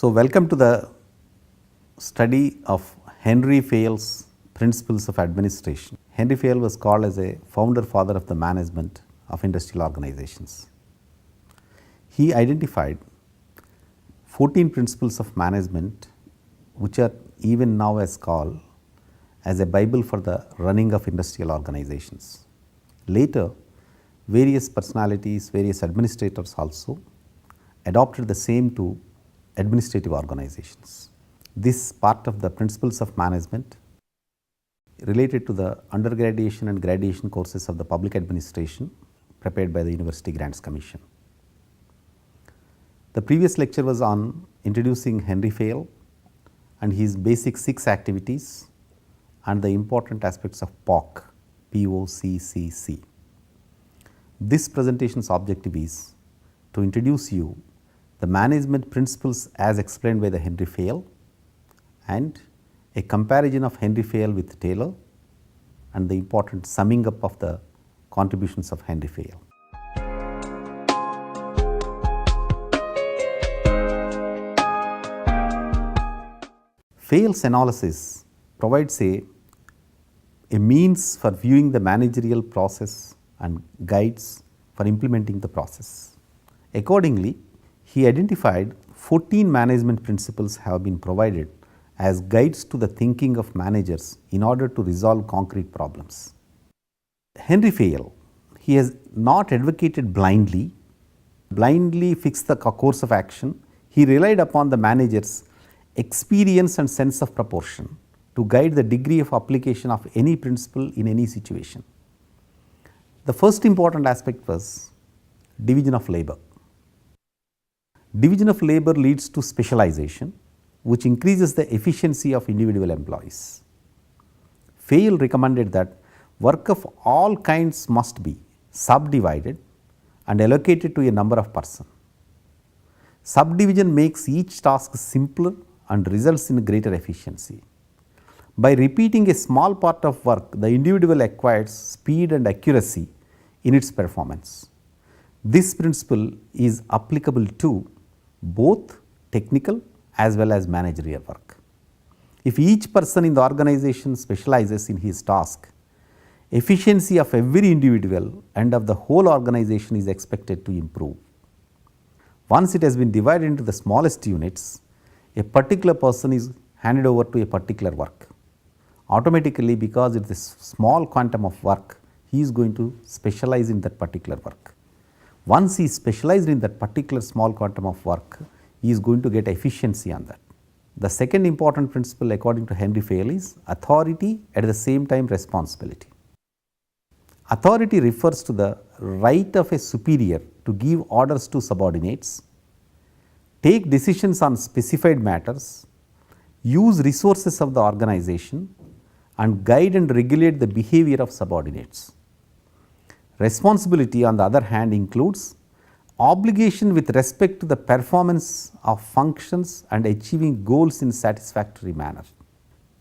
So, welcome to the study of Henri Fayol's principles of administration. Henri Fayol was called as a founder father of the management of industrial organizations. He identified 14 principles of management which are even now as called as a Bible for the running of industrial organizations. Later, various personalities, various administrators also adopted the same to administrative organizations. This part of the principles of management related to the undergraduation and graduation courses of the public administration prepared by the University Grants Commission. The previous lecture was on introducing Henri Fayol and his basic 6 activities and the important aspects of POCCC. This presentation's objective is to introduce you the management principles as explained by the Henri Fayol and a comparison of Henri Fayol with Taylor and the important summing up of the contributions of Henri Fayol. Fayol's analysis provides a means for viewing the managerial process and guides for implementing the process. Accordingly, he identified 14 management principles have been provided as guides to the thinking of managers in order to resolve concrete problems. Henri Fayol, he has not advocated blindly fixed the course of action. He relied upon the manager's experience and sense of proportion to guide the degree of application of any principle in any situation. The first important aspect was division of labor. Division of labor leads to specialization, which increases the efficiency of individual employees. Fayol recommended that work of all kinds must be subdivided and allocated to a number of persons. Subdivision makes each task simpler and results in greater efficiency. By repeating a small part of work, the individual acquires speed and accuracy in its performance. This principle is applicable to both technical as well as managerial work. If each person in the organization specializes in his task, efficiency of every individual and of the whole organization is expected to improve. Once it has been divided into the smallest units, a particular person is handed over to a particular work. Automatically, because it is a small quantum of work, he is going to specialize in that particular work. Once he is specialized in that particular small quantum of work, he is going to get efficiency on that. The second important principle according to Henri Fayol is authority at the same time responsibility. Authority refers to the right of a superior to give orders to subordinates, take decisions on specified matters, use resources of the organization and guide and regulate the behavior of subordinates. Responsibility on the other hand includes obligation with respect to the performance of functions and achieving goals in satisfactory manner.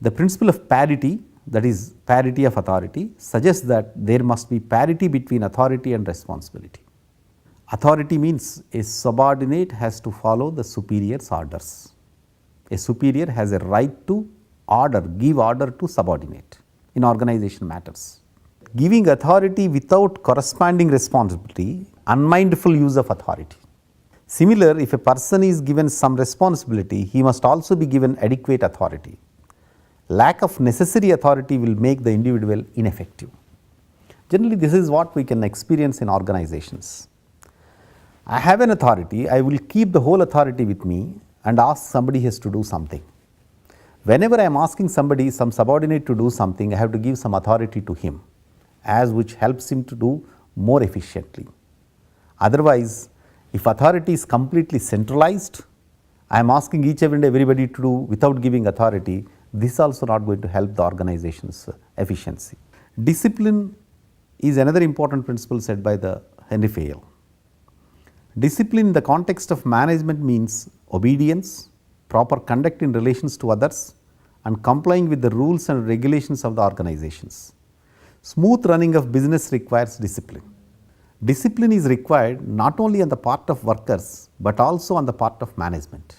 The principle of parity, that is parity of authority, suggests that there must be parity between authority and responsibility. Authority means a subordinate has to follow the superior's orders. A superior has a right to give order to subordinate in organization matters. Giving authority without corresponding responsibility, unmindful use of authority. Similar, if a person is given some responsibility, he must also be given adequate authority. Lack of necessary authority will make the individual ineffective. Generally, this is what we can experience in organizations. I have an authority, I will keep the whole authority with me and ask somebody has to do something. Whenever I am asking somebody, some subordinate to do something, I have to give some authority to him, as which helps him to do more efficiently. Otherwise, if authority is completely centralized, I am asking each and everybody to do without giving authority, this is also not going to help the organization's efficiency. Discipline is another important principle set by the Henri Fayol. Discipline in the context of management means obedience, proper conduct in relations to others and complying with the rules and regulations of the organizations. Smooth running of business requires discipline. Discipline is required not only on the part of workers, but also on the part of management.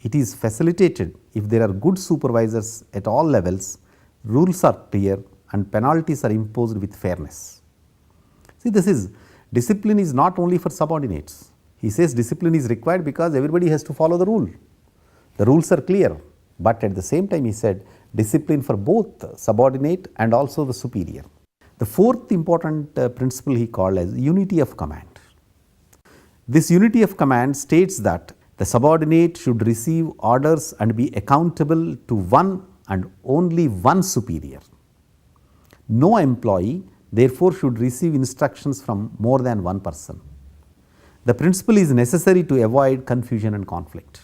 it is facilitated if there are good supervisors at all levels, rules are clear and penalties are imposed with fairness. See, this is discipline is not only for subordinates. He says discipline is required because everybody has to follow the rule. The rules are clear, but at the same time he said discipline for both subordinate and also the superior. The fourth important principle he called as unity of command. This unity of command states that the subordinate should receive orders and be accountable to one and only one superior. No employee therefore should receive instructions from more than one person. The principle is necessary to avoid confusion and conflict.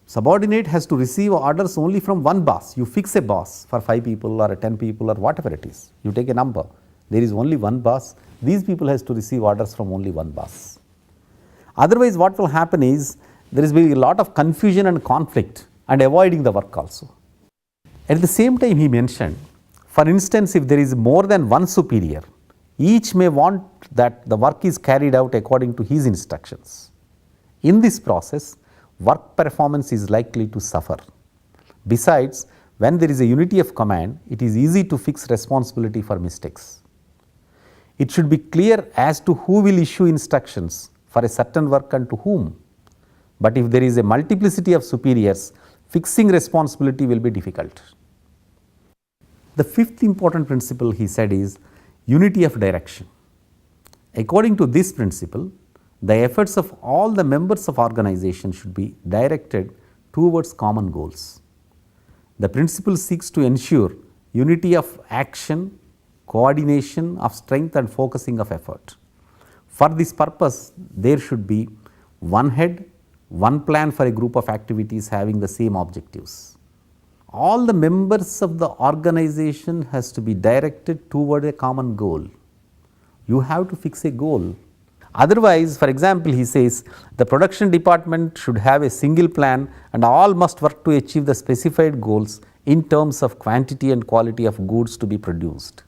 Subordinate has to receive orders only from one boss. You fix a boss for 5 people or 10 people or whatever it is. You take a number. There is only one boss. These people has to receive orders from only one boss. Otherwise, what will happen is there is a lot of confusion and conflict and avoiding the work also. At the same time, he mentioned, for instance, if there is more than one superior, each may want that the work is carried out according to his instructions. In this process, work performance is likely to suffer. Besides, when there is a unity of command, it is easy to fix responsibility for mistakes. It should be clear as to who will issue instructions for a certain work and to whom. But if there is a multiplicity of superiors, fixing responsibility will be difficult. The fifth important principle he said is unity of direction. According to this principle, the efforts of all the members of organization should be directed towards common goals. The principle seeks to ensure unity of action, coordination of strength and focusing of effort. For this purpose, there should be one head, one plan for a group of activities having the same objectives. All the members of the organization has to be directed toward a common goal. You have to fix a goal. Otherwise, for example, he says the production department should have a single plan and all must work to achieve the specified goals in terms of quantity and quality of goods to be produced.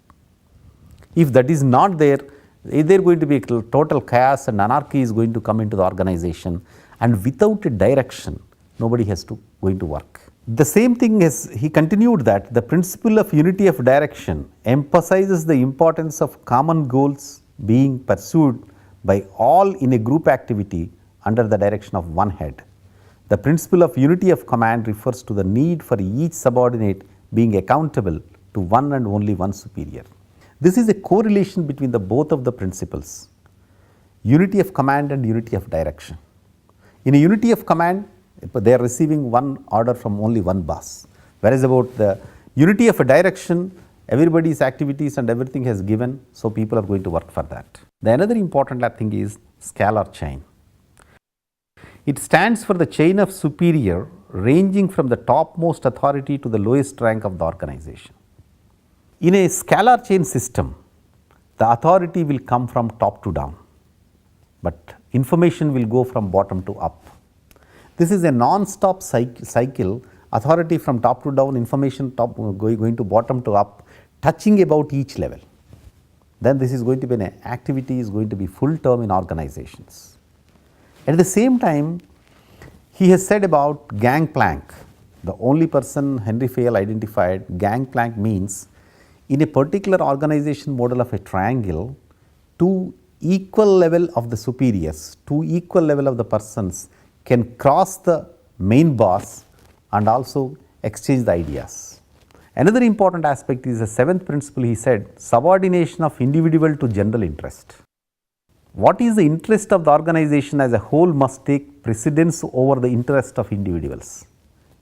If that is not there, there is going to be total chaos and anarchy is going to come into the organization, and without a direction, nobody has to going to work. The same thing is, he continued that the principle of unity of direction emphasizes the importance of common goals being pursued by all in a group activity under the direction of one head. The principle of unity of command refers to the need for each subordinate being accountable to one and only one superior. This is a correlation between the both of the principles, unity of command and unity of direction. In a unity of command, they are receiving one order from only one boss, whereas about the unity of a direction, everybody's activities and everything has given, so people are going to work for that. The another important thing is Scalar chain. It stands for the chain of superior ranging from the topmost authority to the lowest rank of the organization. In a scalar chain system, the authority will come from top to down, but information will go from bottom to up. This is a non-stop cycle, authority from top to down, information going to bottom to up, touching about each level. Then this is going to be an activity is going to be full term in organizations. At the same time, he has said about gangplank. The only person Henri Fayol identified, gangplank means in a particular organization model of a triangle, two equal level of the superiors, two equal level of the persons can cross the main boss and also exchange the ideas. Another important aspect is the seventh principle. He said subordination of individual to general interest. What is the interest of the organization as a whole must take precedence over the interest of individuals.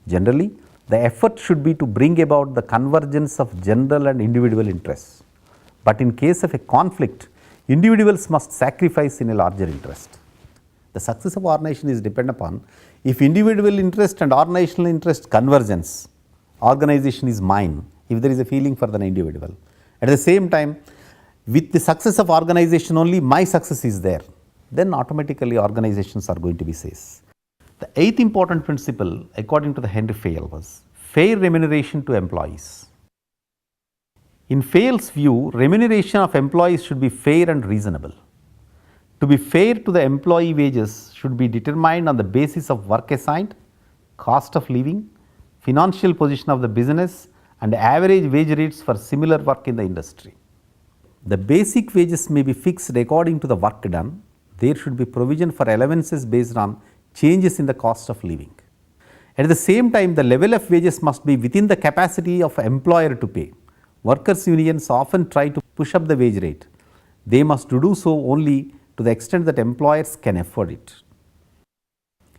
Generally, the effort should be to bring about the convergence of general and individual interests. But in case of a conflict, individuals must sacrifice in a larger interest. The success of organization is dependent upon if individual interest and organizational interest convergence, organization is mine, if there is a feeling for the individual. At the same time, with the success of organization only my success is there, then automatically organizations are going to be safe. The eighth important principle according to the Henri Fayol was fair remuneration to employees. In Fayol's view, remuneration of employees should be fair and reasonable. To be fair to the employee, wages should be determined on the basis of work assigned, cost of living, financial position of the business and average wage rates for similar work in the industry. The basic wages may be fixed according to the work done. There should be provision for allowances based on changes in the cost of living. At the same time, the level of wages must be within the capacity of employer to pay. Workers' unions often try to push up the wage rate. They must do so only to the extent that employers can afford it.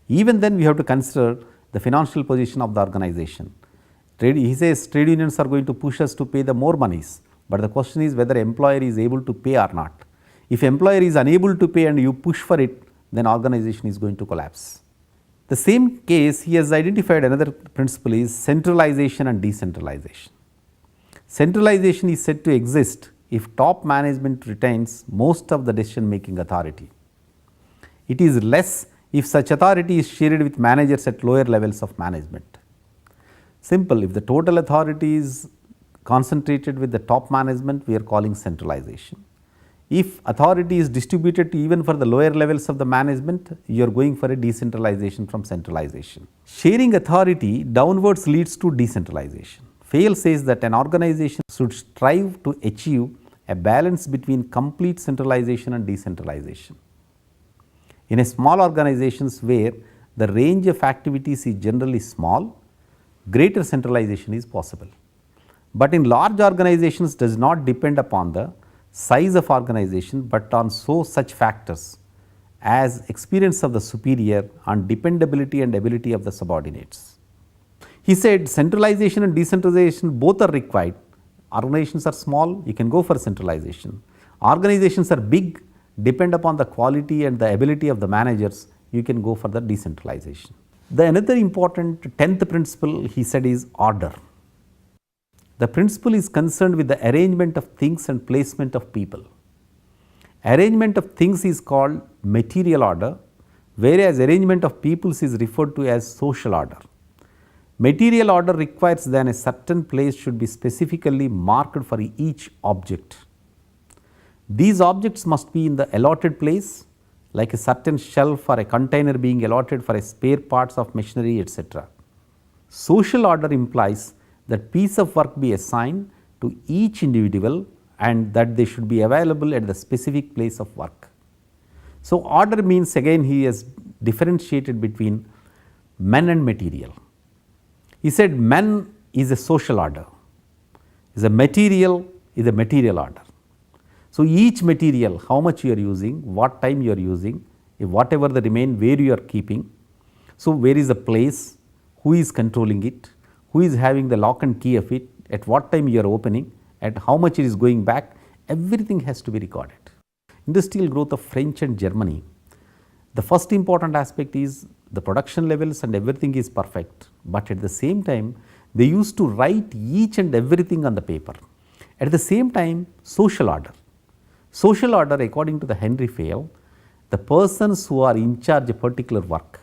Even then, we have to consider the financial position of the organization. He says trade unions are going to push us to pay the more monies, but the question is whether employer is able to pay or not. If employer is unable to pay and you push for it, then organization is going to collapse. The same case, he has identified another principle is centralization and decentralization. Centralization is said to exist if top management retains most of the decision making authority. It is less if such authority is shared with managers at lower levels of management. Simple, if the total authority is concentrated with the top management, we are calling centralization. If authority is distributed to even for the lower levels of the management, you are going for a decentralization from centralization. Sharing authority downwards leads to decentralization. Fayol says that an organization should strive to achieve a balance between complete centralization and decentralization. In a small organizations where the range of activities is generally small, greater centralization is possible. But in large organizations does not depend upon the size of organization, but on such factors as experience of the superior and dependability and ability of the subordinates. He said centralization and decentralization both are required. Organizations are small, you can go for centralization. Organizations are big, depend upon the quality and the ability of the managers, you can go for the decentralization. The another important 10th principle he said is order. The principle is concerned with the arrangement of things and placement of people. Arrangement of things is called material order, whereas arrangement of peoples is referred to as social order. Material order requires that a certain place should be specifically marked for each object. These objects must be in the allotted place, like a certain shelf or a container being allotted for a spare parts of machinery, etc. Social order implies that piece of work be assigned to each individual and that they should be available at the specific place of work. So, order means again he has differentiated between men and material. He said men is a social order, is a material order. So, each material, how much you are using, what time you are using, if whatever the remain, where you are keeping. So, where is the place, who is controlling it, who is having the lock and key of it, at what time you are opening, at how much it is going back, everything has to be recorded. Industrial growth of French and Germany, the first important aspect is the production levels and everything is perfect, but at the same time they used to write each and everything on the paper. At the same time, social order. Social order according to the Henri Fayol, the persons who are in charge of particular work,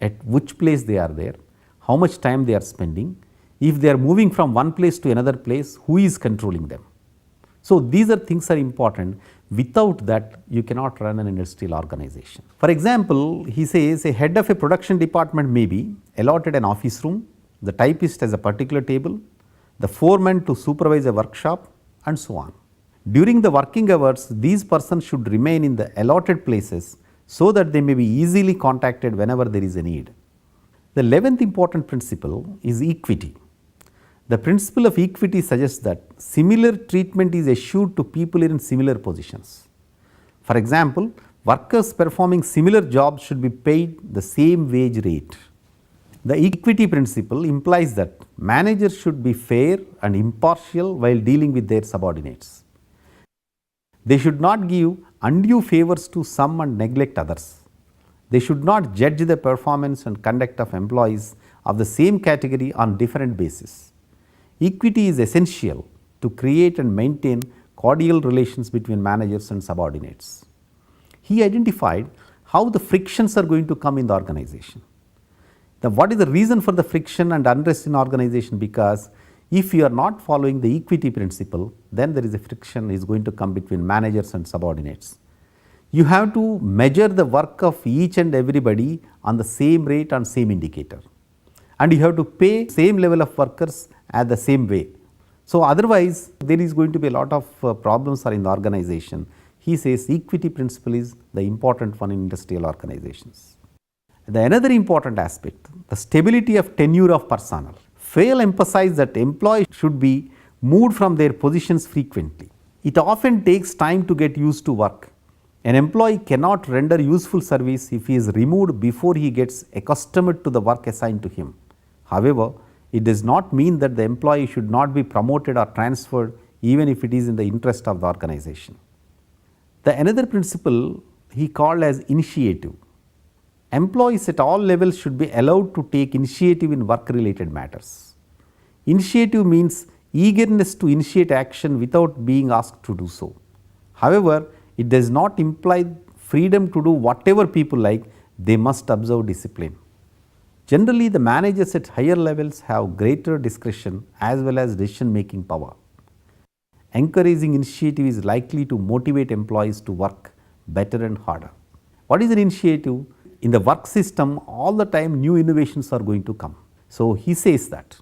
at which place they are there, how much time they are spending, if they are moving from one place to another place, who is controlling them. So, these are things are important, without that you cannot run an industrial organization. For example, he says a head of a production department may be allotted an office room, the typist has a particular table, the foreman to supervise a workshop and so on. During the working hours, these persons should remain in the allotted places so that they may be easily contacted whenever there is a need. The 11th important principle is equity. The principle of equity suggests that similar treatment is assured to people in similar positions. For example, workers performing similar jobs should be paid the same wage rate. The equity principle implies that managers should be fair and impartial while dealing with their subordinates. They should not give undue favors to some and neglect others. They should not judge the performance and conduct of employees of the same category on different basis. Equity is essential to create and maintain cordial relations between managers and subordinates. He identified how the frictions are going to come in the organization. What is the reason for the friction and unrest in organization? Because if you are not following the equity principle, then there is a friction is going to come between managers and subordinates. You have to measure the work of each and everybody on the same rate and same indicator. and you have to pay same level of workers at the same way. So, otherwise there is going to be a lot of problems are in the organization. He says equity principle is the important one in industrial organizations. The another important aspect, the stability of tenure of personnel. Fayol emphasized that employees should be moved from their positions frequently. It often takes time to get used to work. An employee cannot render useful service if he is removed before he gets accustomed to the work assigned to him. However, it does not mean that the employee should not be promoted or transferred even if it is in the interest of the organization. The another principle he called as initiative. Employees at all levels should be allowed to take initiative in work related matters. Initiative means eagerness to initiate action without being asked to do so. However, it does not imply freedom to do whatever people like, they must observe discipline. Generally, the managers at higher levels have greater discretion as well as decision making power. Encouraging initiative is likely to motivate employees to work better and harder. What is an initiative? In the work system, all the time new innovations are going to come. So, he says that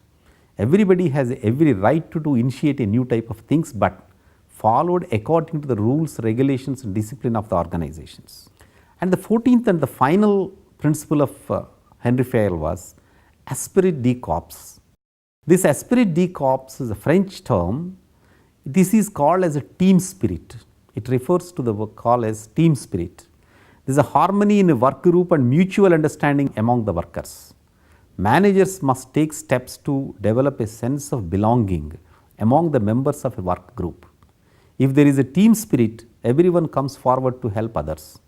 everybody has every right to initiate a new type of things, but followed according to the rules, regulations and discipline of the organizations. And the 14th and the final principle of Henri Fayol was esprit de corps. This esprit de corps is a French term. This is called as a team spirit. It refers to the call as team spirit. There is a harmony in a work group and mutual understanding among the workers. Managers must take steps to develop a sense of belonging among the members of a work group. If there is a team spirit, everyone comes forward to help others.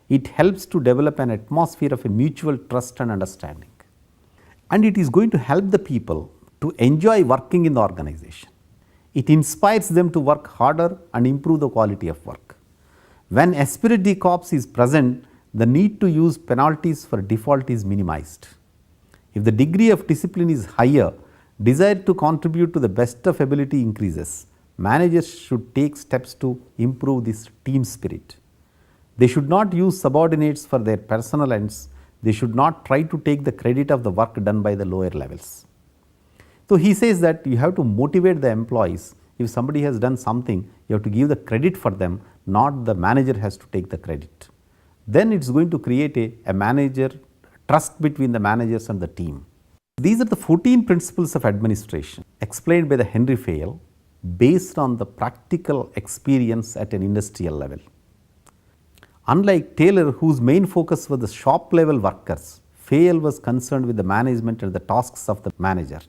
It helps to develop an atmosphere of a mutual trust and understanding. And it is going to help the people to enjoy working in the organization. It inspires them to work harder and improve the quality of work. When esprit de corps is present, the need to use penalties for default is minimized. If the degree of discipline is higher, desire to contribute to the best of ability increases. Managers should take steps to improve this team spirit. They should not use subordinates for their personal ends. They should not try to take the credit of the work done by the lower levels. So, he says that you have to motivate the employees. If somebody has done something, you have to give the credit for them, not the manager has to take the credit. Then it is going to create a manager trust between the managers and the team. These are the 14 principles of administration explained by the Henri Fayol based on the practical experience at an industrial level. Unlike Taylor, whose main focus was the shop level workers, Fayol was concerned with the management and the tasks of the manager.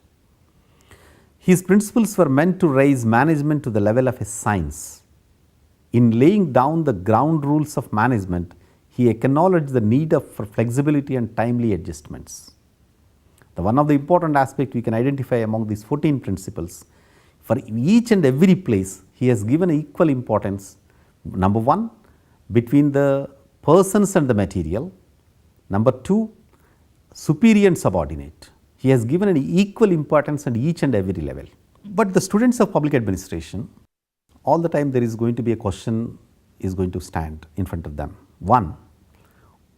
His principles were meant to raise management to the level of a science. In laying down the ground rules of management, he acknowledged the need for flexibility and timely adjustments. One of the important aspects we can identify among these 14 principles, for each and every place he has given equal importance. Number 1, between the persons and the material. Number 2, superior and subordinate. He has given an equal importance at each and every level. But the students of public administration, all the time there is going to be a question is going to stand in front of them. 1,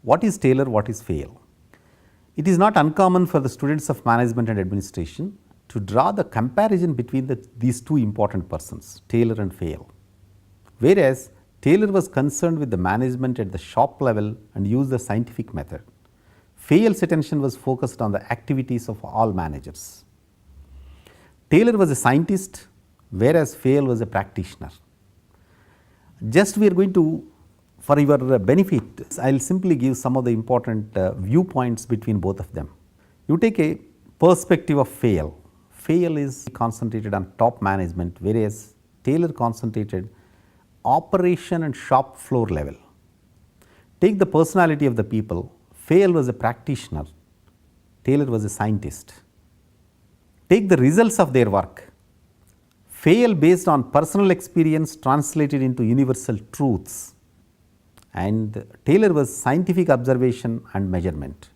what is Taylor, what is Fayol? It is not uncommon for the students of management and administration to draw the comparison between these two important persons, Taylor and Fayol. Whereas Taylor was concerned with the management at the shop level and used the scientific method. Fayol's attention was focused on the activities of all managers. Taylor was a scientist, whereas Fayol was a practitioner. Just we are going to, for your benefit, I will simply give some of the important viewpoints between both of them. You take a perspective of Fayol. Fayol is concentrated on top management, whereas Taylor concentrated operation and shop floor level. Take the personality of the people. Fayol was a practitioner, Taylor was a scientist. Take the results of their work. Fayol based on personal experience translated into universal truths, and Taylor was scientific observation and measurement.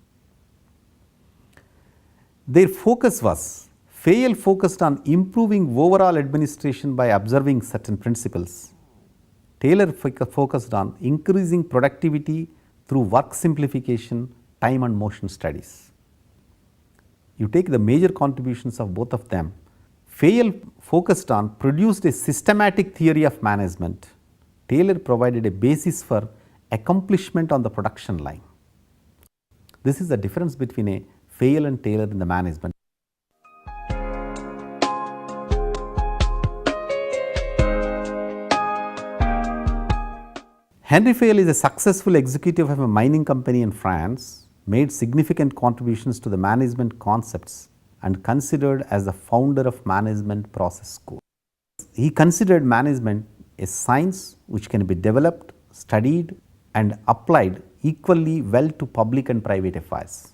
Their focus was, Fayol focused on improving overall administration by observing certain principles. Taylor focused on increasing productivity through work simplification, time and motion studies. you take the major contributions of both of them. Fayol focused on produced a systematic theory of management. Taylor provided a basis for accomplishment on the production line. This is the difference between a Fayol and Taylor in the management. Henri Fayol is a successful executive of a mining company in France, made significant contributions to the management concepts and considered as the founder of management process school. He considered management a science which can be developed, studied and applied equally well to public and private affairs.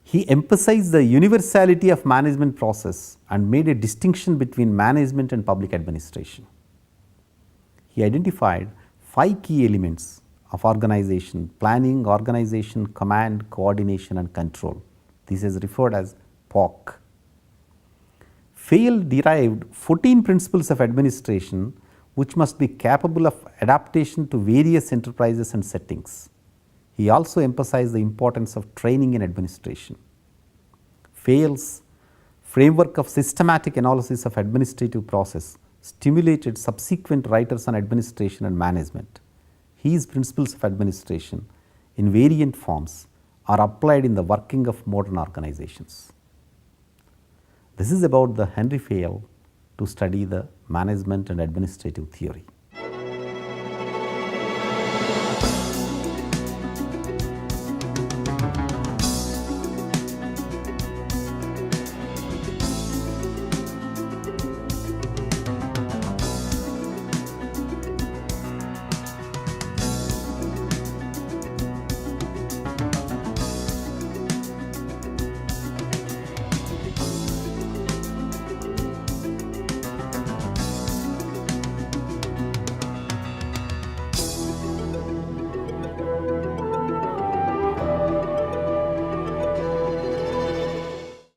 He emphasized the universality of management process and made a distinction between management and public administration. He identified 5 key elements of organization: planning, organization, command, coordination and control. This is referred as POCCC. Fayol derived 14 principles of administration which must be capable of adaptation to various enterprises and settings. He also emphasized the importance of training in administration. Fayol's framework of systematic analysis of administrative process stimulated subsequent writers on administration and management. His principles of administration in variant forms are applied in the working of modern organizations. This is about the Henri Fayol to study the management and administrative theory.